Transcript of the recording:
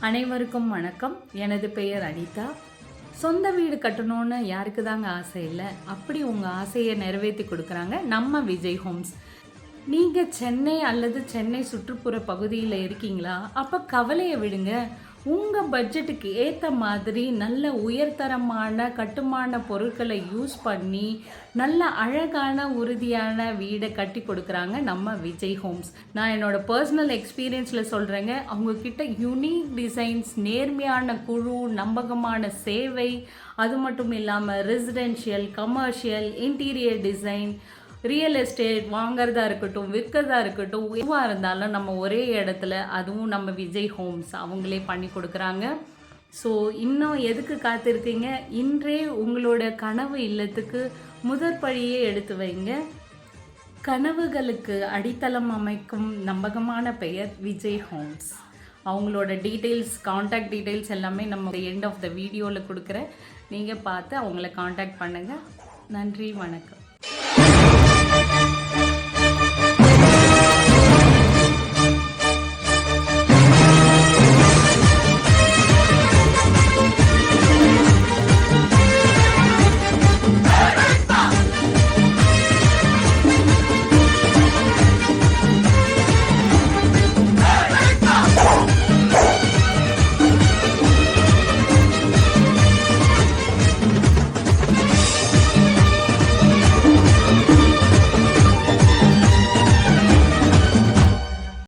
அனைவருக்கும் வணக்கம். எனது பெயர் அனிதா. சொந்த வீடு கட்டணும்னு யாருக்கு தாங்க ஆசை இல்லை? அப்படி உங்கள் ஆசையை நிறைவேற்றி கொடுக்குறாங்க நம்ம விஜய் ஹோம்ஸ். நீங்கள் சென்னை அல்லது சென்னை சுற்றுப்புற பகுதியில் இருக்கீங்களா? அப்போ கவலையை விடுங்க. உங்கள் பட்ஜெட்டுக்கு ஏற்ற மாதிரி நல்ல உயர்தரமான கட்டுமான பொருட்களை யூஸ் பண்ணி நல்ல அழகான உறுதியான வீடை கட்டி கொடுக்குறாங்க நம்ம விஜய் ஹோம்ஸ். நான் என்னோடய பர்சனல் எக்ஸ்பீரியன்ஸில் சொல்கிறேங்க. அவங்கக்கிட்ட யூனிக் டிசைன்ஸ், நேர்மையான குழு, நம்பகமான சேவை, அது மட்டும் இல்லாமல் residential, commercial, interior design, real estate வாங்கிறதா இருக்கட்டும், விற்கிறதா இருக்கட்டும், எதுவாக இருந்தாலும் நம்ம ஒரே இடத்துல, அதுவும் நம்ம விஜய் ஹோம்ஸ் அவங்களே பண்ணி கொடுக்குறாங்க. ஸோ இன்னும் எதுக்கு காத்திருக்கீங்க? இன்றே உங்களோட கனவு இல்லத்துக்கு முதற்படியே எடுத்து வைங்க. கனவுகளுக்கு அடித்தளம் அமைக்கும் நம்பகமான பெயர் விஜய் ஹோம்ஸ். அவங்களோட டீட்டெயில்ஸ், காண்டாக்ட் டீட்டெயில்ஸ் எல்லாமே நம்ம எண்ட் ஆஃப் த வீடியோவில் கொடுக்குறேன். நீங்கள் பார்த்து அவங்கள காண்டாக்ட் பண்ணுங்கள். நன்றி, வணக்கம்.